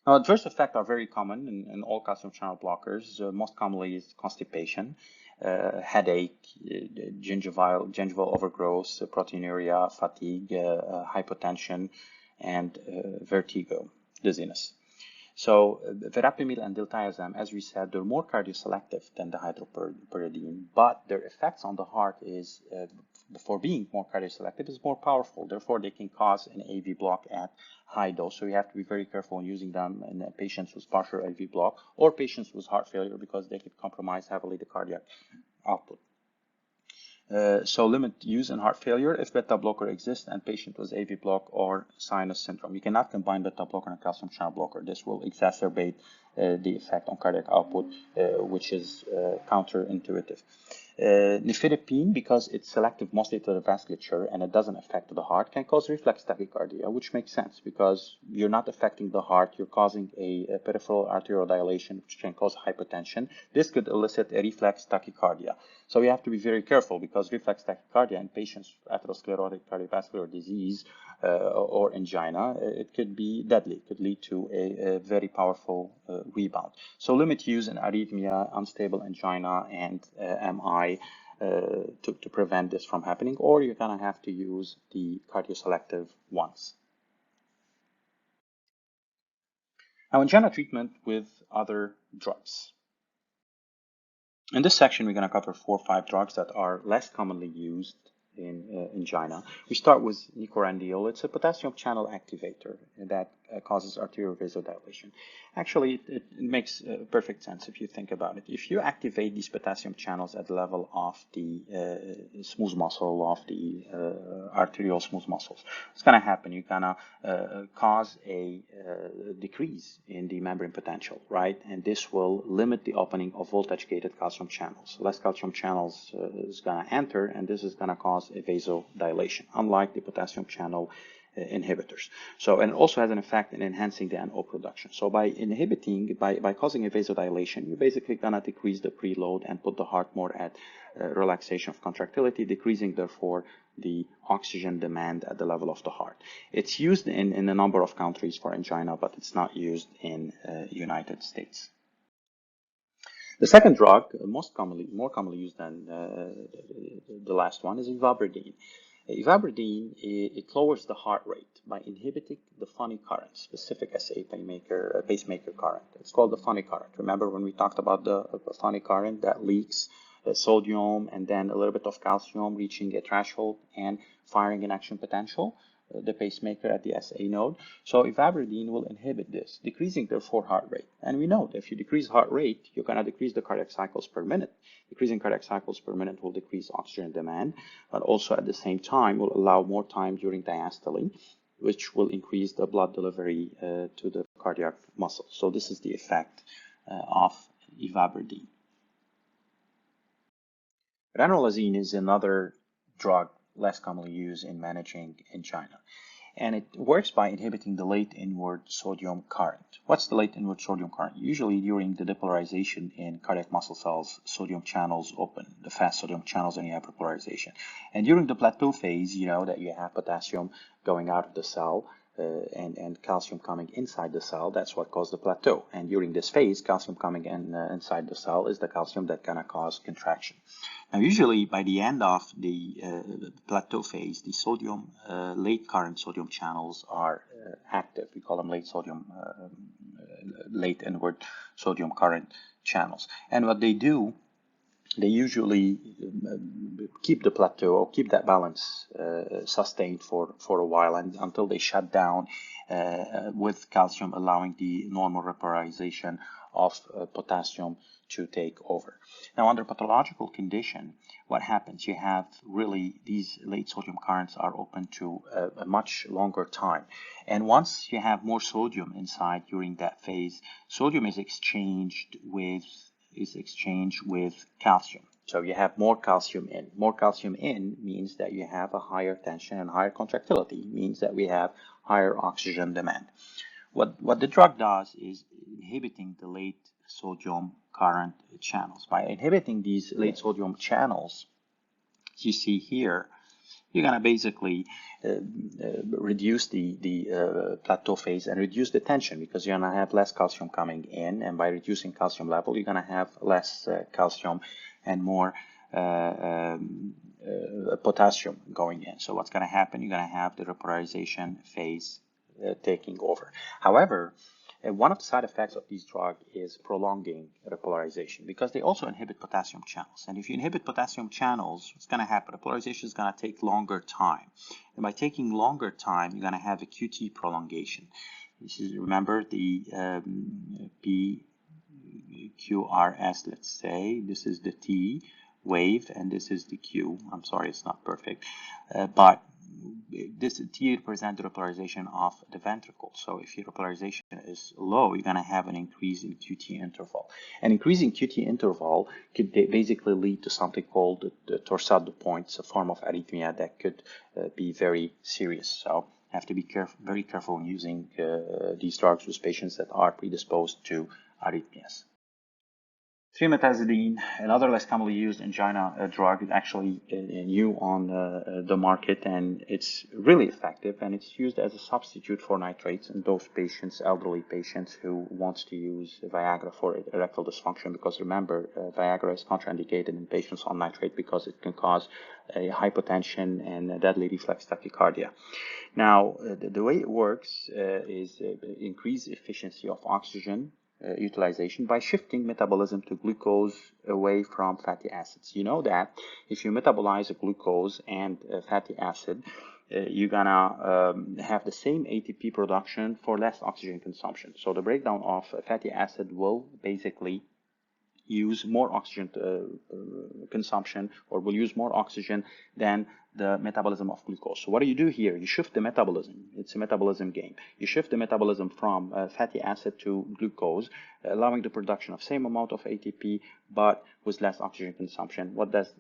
Now, adverse effects are very common in all calcium channel blockers. Most commonly is constipation, headache, gingival overgrowth, proteinuria, fatigue, hypotension, and vertigo, dizziness. So verapamil and diltiazem, as we said, they're more cardioselective than the hydropyridine, but their effects on the heart is, for being more cardioselective, is more powerful. Therefore, they can cause an AV block at high dose. So you have to be very careful in using them in patients with partial AV block or patients with heart failure because they could compromise heavily the cardiac output. So limit use in heart failure if beta blocker exists and patient with AV block or sinus syndrome. You cannot combine beta blocker and calcium channel blocker. This will exacerbate the effect on cardiac output, which is counterintuitive. Nifedipine, because it's selective mostly to the vasculature and it doesn't affect the heart, can cause reflex tachycardia, which makes sense because you're not affecting the heart, you're causing a peripheral arterial dilation, which can cause hypertension. This could elicit a reflex tachycardia. So you have to be very careful because reflex tachycardia in patients with atherosclerotic cardiovascular disease or angina, it could be deadly. It could lead to a very powerful rebound. So limit use in arrhythmia, unstable angina, and MI to prevent this from happening, or you're going to have to use the cardioselective ones. Now, angina treatment with other drugs. In this section, we're going to cover 4 or 5 drugs that are less commonly used in angina. We start with nicorandil. It's a potassium channel activator that causes arterial vasodilation. Actually, it makes perfect sense if you think about it. If you activate these potassium channels at the level of the smooth muscle, of the arterial smooth muscles, what's going to happen? You're going to cause a decrease in the membrane potential, right? And this will limit the opening of voltage-gated calcium channels. Less calcium channels is going to enter, and this is going to cause a vasodilation, unlike the potassium channel inhibitors. So, and it also has an effect in enhancing the NO production. So by inhibiting, by causing a vasodilation, you're basically going to decrease the preload and put the heart more at relaxation of contractility, decreasing therefore the oxygen demand at the level of the heart. It's used in a number of countries for angina, but it's not used in United States. The second drug, more commonly used than the last one, is ivabradine. Ivabradine, it lowers the heart rate by inhibiting the funny current, specific SA pacemaker current. It's called the funny current. Remember when we talked about the funny current that leaks sodium and then a little bit of calcium reaching a threshold and firing an action potential, the pacemaker at the SA node. So ivabradine will inhibit this, decreasing therefore heart rate. And we know that if you decrease heart rate, you're going to decrease the cardiac cycles per minute. Decreasing cardiac cycles per minute will decrease oxygen demand, but also at the same time will allow more time during diastole, which will increase the blood delivery to the cardiac muscle. So this is the effect of ivabradine. Ranolazine is another drug less commonly used in managing angina, and it works by inhibiting the late inward sodium current. What's the late inward sodium current? Usually during the depolarization in cardiac muscle cells, sodium channels open, the fast sodium channels, and you have repolarization. And during the plateau phase, you know that you have potassium going out of the cell, and calcium coming inside the cell. That's what caused the plateau. And during this phase, calcium coming inside the cell is the calcium that gonna cause contraction. Now, usually by the end of the plateau phase, the sodium late current sodium channels are active. We call them late inward sodium current channels. And what they do, they usually keep the plateau or keep that balance sustained for a while and until they shut down with calcium, allowing the normal repolarization of potassium to take over. Now, under pathological condition, what happens? You have really these late sodium currents are open to a much longer time. And once you have more sodium inside during that phase, sodium is exchanged with calcium. So you have more calcium in. More calcium in means that you have a higher tension and higher contractility, means that we have higher oxygen demand. What the drug does is inhibiting the late sodium current channels. By inhibiting these late sodium channels, you see here, you're going to basically reduce the plateau phase and reduce the tension because you're going to have less calcium coming in, and by reducing calcium level, you're going to have less calcium and more potassium going in. So what's going to happen? You're going to have the repolarization phase taking over. However, one of the side effects of these drugs is prolonging repolarization because they also inhibit potassium channels. And if you inhibit potassium channels, what's going to happen? Repolarization is going to take longer time. And by taking longer time, you're going to have a QT prolongation. This is, remember, the PQRS, let's say. This is the T wave, and this is the Q. I'm sorry, it's not perfect. But this T represents the repolarization of the ventricle. So if your repolarization is low, you're going to have an increase in QT interval. An increase in QT interval could basically lead to something called the torsade de pointes, a form of arrhythmia that could be very serious. So you have to be very careful when using these drugs with patients that are predisposed to arrhythmias. Trimetazidine, another less commonly used angina drug, is actually new on the market, and it's really effective, and it's used as a substitute for nitrates in those patients, elderly patients who wants to use Viagra for erectile dysfunction, because remember, Viagra is contraindicated in patients on nitrate because it can cause a hypotension and a deadly reflex tachycardia. Now, the way it works is increase efficiency of oxygen utilization by shifting metabolism to glucose away from fatty acids. You know that if you metabolize a glucose and a fatty acid, you're gonna have the same ATP production for less oxygen consumption. So the breakdown of fatty acid will basically use more oxygen consumption, or will use more oxygen than the metabolism of glucose. So what do you do here? You shift the metabolism. It's a metabolism game. You shift the metabolism from fatty acid to glucose, allowing the production of same amount of ATP, but with less oxygen consumption. What does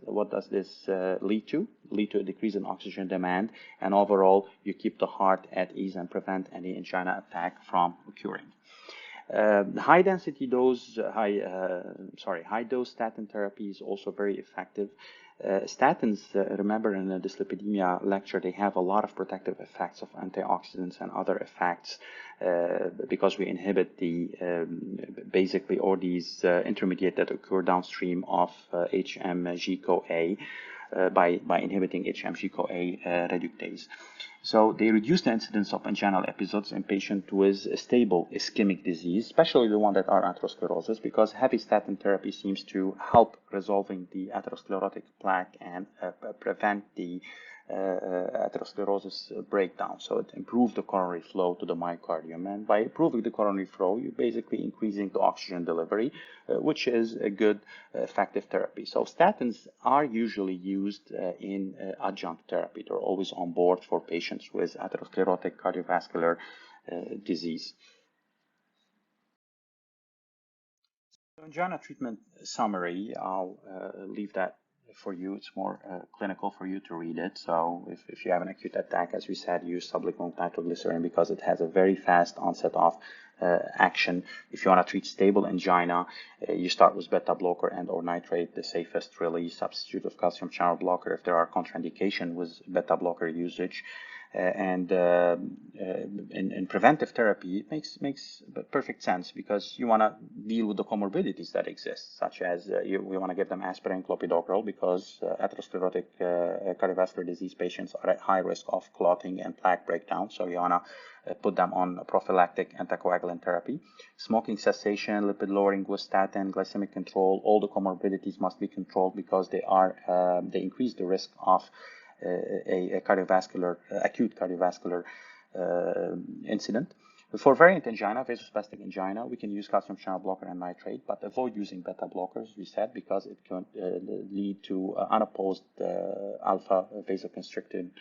this lead to? Lead to a decrease in oxygen demand, and overall, you keep the heart at ease and prevent any angina attack from occurring. High dose statin therapy is also very effective. Statins, remember in the dyslipidemia lecture, they have a lot of protective effects of antioxidants and other effects because we inhibit the basically all these intermediate that occur downstream of HMG-CoA. by inhibiting HMG-CoA reductase. So they reduce the incidence of anginal episodes in patients with a stable ischemic disease, especially the one that are atherosclerosis, because heavy statin therapy seems to help resolving the atherosclerotic plaque and prevent the atherosclerosis breakdown. So it improves the coronary flow to the myocardium, and by improving the coronary flow, you're basically increasing the oxygen delivery, which is a good effective therapy. So statins are usually used in adjunct therapy. They're always on board for patients with atherosclerotic cardiovascular disease. Angina treatment summary, I'll leave that for you. It's more clinical for you to read it. So if you have an acute attack, as we said, use sublingual nitroglycerin because it has a very fast onset of action. If you want to treat stable angina, you start with beta blocker and or nitrate, the safest really. Substitute of calcium channel blocker if there are contraindication with beta blocker usage. And in preventive therapy, it makes perfect sense because you want to deal with the comorbidities that exist, such as we want to give them aspirin, clopidogrel, because atherosclerotic cardiovascular disease patients are at high risk of clotting and plaque breakdown. So you want to put them on prophylactic anticoagulant therapy. Smoking cessation, lipid lowering with statin, glycemic control, all the comorbidities must be controlled because they increase the risk of a cardiovascular, acute cardiovascular incident. For variant angina, vasospastic angina, we can use calcium channel blocker and nitrate, but avoid using beta blockers, we said, because it can lead to unopposed alpha vasoconstrictive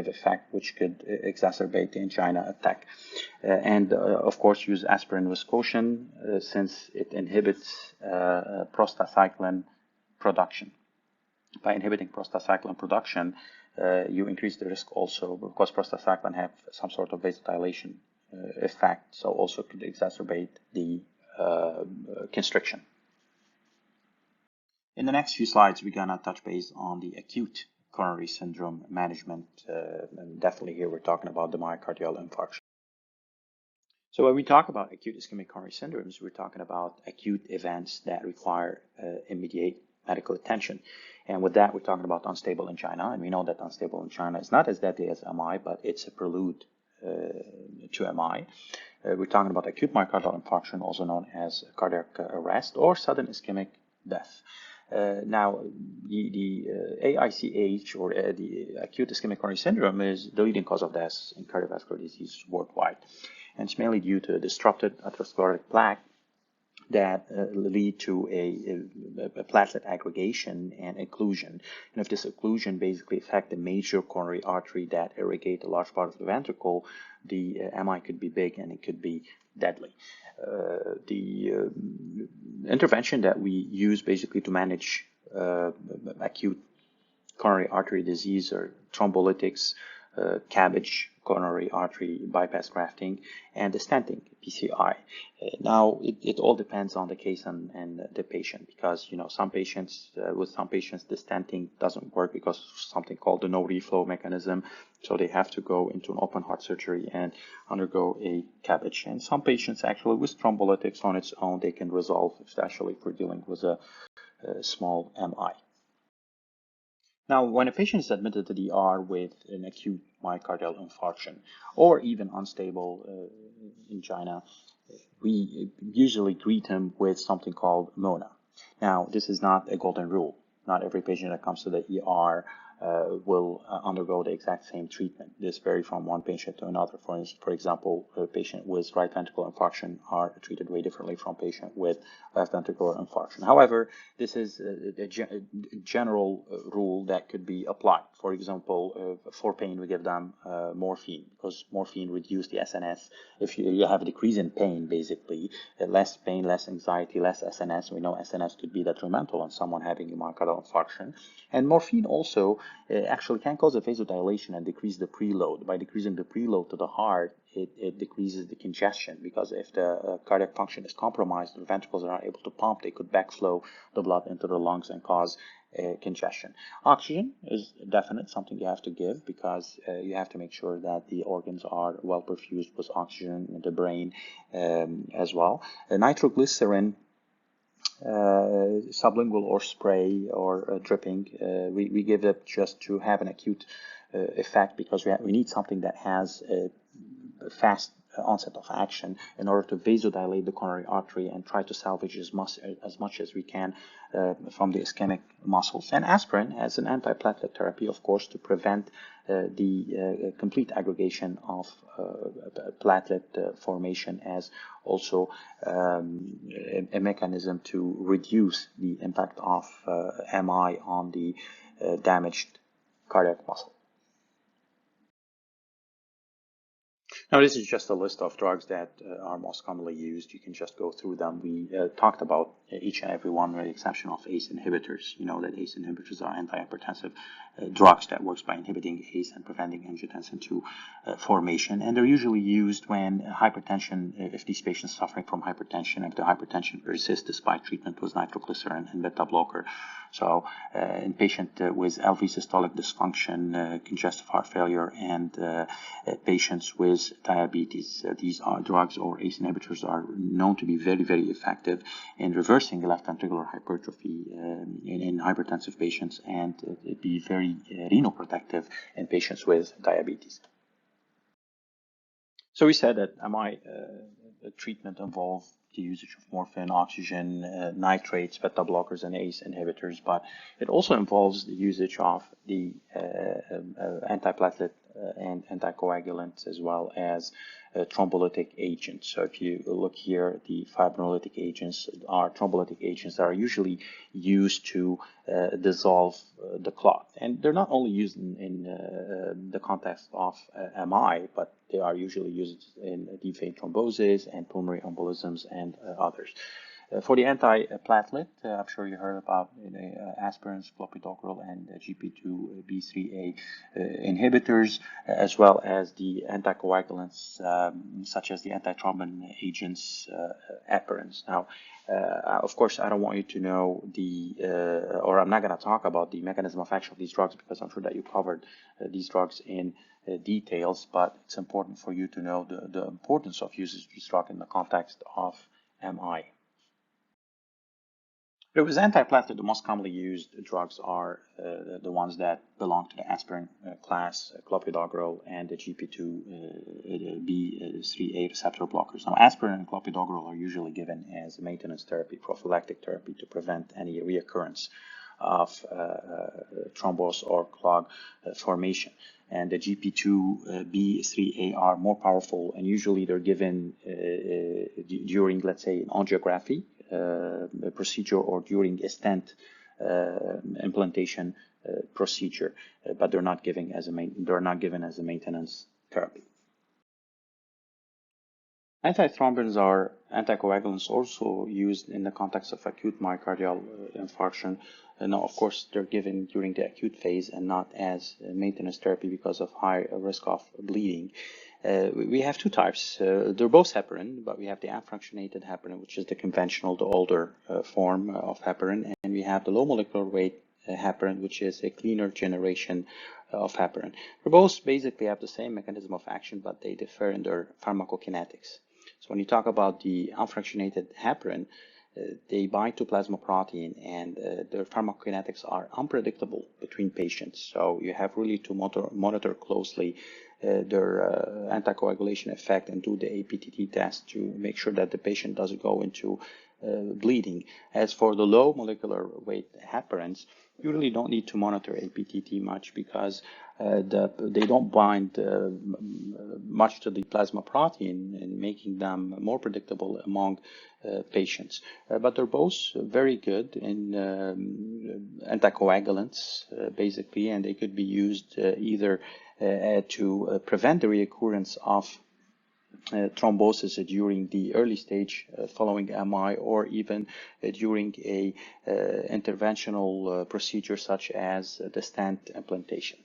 effect, which could exacerbate the angina attack. And of course, use aspirin with caution since it inhibits prostacyclin production. By inhibiting prostacyclin production, you increase the risk also because prostacyclin have some sort of vasodilation effect, so also could exacerbate the constriction. In the next few slides, we're gonna touch base on the acute coronary syndrome management, and definitely here we're talking about the myocardial infarction. So when we talk about acute ischemic coronary syndromes, we're talking about acute events that require immediate medical attention. And with that, we're talking about unstable angina. And we know that unstable angina is not as deadly as MI, but it's a prelude to MI. We're talking about acute myocardial infarction, also known as cardiac arrest or sudden ischemic death. Now, the AICH or the acute ischemic coronary syndrome is the leading cause of death in cardiovascular disease worldwide. And it's mainly due to disrupted atherosclerotic plaque that lead to a platelet aggregation and occlusion. And if this occlusion basically affect the major coronary artery that irrigate a large part of the ventricle, the MI could be big and it could be deadly. The intervention that we use basically to manage acute coronary artery disease are thrombolytics, cabbage, coronary artery bypass grafting, and the stenting, PCI. Now, it all depends on the case and the patient, because some patients, with some patients, the stenting doesn't work because of something called the no reflow mechanism, so they have to go into an open heart surgery and undergo a cabbage. And some patients actually with thrombolytics on its own, they can resolve, especially if we're dealing with a small MI. Now, when a patient is admitted to the ER with an acute myocardial infarction or even unstable angina, we usually greet him with something called MONA. Now, this is not a golden rule. Not every patient that comes to the ER will undergo the exact same treatment. This varies from one patient to another. For example, a patient with right ventricular infarction are treated way differently from a patient with left ventricular infarction. However, this is a general rule that could be applied. For example, for pain, we give them morphine because morphine reduces the SNS. If you have a decrease in pain, basically, less pain, less anxiety, less SNS. We know SNS could be detrimental on someone having a myocardial infarction. And morphine also actually can cause a vasodilation and decrease the preload. By decreasing the preload to the heart, it decreases the congestion, because if the cardiac function is compromised, the ventricles are not able to pump, they could backflow the blood into the lungs and cause congestion. Oxygen is definite, something you have to give, because you have to make sure that the organs are well perfused with oxygen in the brain as well. Nitroglycerin sublingual or spray or dripping. We give it just to have an acute effect because we need something that has a fast onset of action in order to vasodilate the coronary artery and try to salvage as much as we can from the ischemic muscles. And aspirin as an antiplatelet therapy, of course, to prevent the complete aggregation of platelet formation, as also a mechanism to reduce the impact of MI on the damaged cardiac muscle. Now, this is just a list of drugs that are most commonly used. You can just go through them. We talked about each and every one with the exception of ACE inhibitors. You know that ACE inhibitors are antihypertensive drugs that works by inhibiting ACE and preventing angiotensin II formation. And they're usually used when hypertension, if these patients suffering from hypertension, if the hypertension persists despite treatment with nitroglycerin and beta blocker. So in patient with LV systolic dysfunction, congestive heart failure, and patients with diabetes, these are drugs or ACE inhibitors are known to be very, very effective in reversing left ventricular hypertrophy in hypertensive patients, and be very renoprotective in patients with diabetes. So we said that MI treatment involved the usage of morphine, oxygen, nitrates, beta blockers, and ACE inhibitors, but it also involves the usage of the antiplatelet and anticoagulants, as well as thrombolytic agents. So if you look here, the fibrinolytic agents are thrombolytic agents that are usually used to dissolve the clot. And they're not only used in the context of MI, but they are usually used in deep vein thrombosis and pulmonary embolisms and others. For the antiplatelet, I'm sure you heard about aspirins, clopidogrel, and GP2B3A inhibitors, as well as the anticoagulants such as the antithrombin agents, heparins. Now, of course, I don't want you to know or I'm not going to talk about the mechanism of action of these drugs because I'm sure that you covered these drugs in details, but it's important for you to know the importance of using this drug in the context of MI. With antiplatelet, the most commonly used drugs are the ones that belong to the aspirin class, clopidogrel and the GP2B3A receptor blockers. Now, aspirin and clopidogrel are usually given as maintenance therapy, prophylactic therapy to prevent any reoccurrence of thrombus or clog formation. And the GP2B3A are more powerful, and usually they're given during, let's say, an angiography procedure or during a stent implantation procedure, but they're not given as a maintenance therapy. Antithrombins are anticoagulants also used in the context of acute myocardial infarction. Now, of course, they're given during the acute phase and not as maintenance therapy because of high risk of bleeding. We have two types. They're both heparin, but we have the unfractionated heparin, which is the conventional, the older form of heparin, and we have the low molecular weight heparin, which is a cleaner generation of heparin. They both basically have the same mechanism of action, but they differ in their pharmacokinetics. So when you talk about the unfractionated heparin, they bind to plasma protein, and their pharmacokinetics are unpredictable between patients. So you have really to monitor closely their anticoagulation effect and do the APTT test to make sure that the patient doesn't go into bleeding. As for the low molecular weight heparins, you really don't need to monitor APTT much because they don't bind much to the plasma protein, and making them more predictable among patients. But they're both very good in anticoagulants, basically, and they could be used either to prevent the reoccurrence of thrombosis during the early stage following MI, or even during a interventional procedure such as the stent implantation.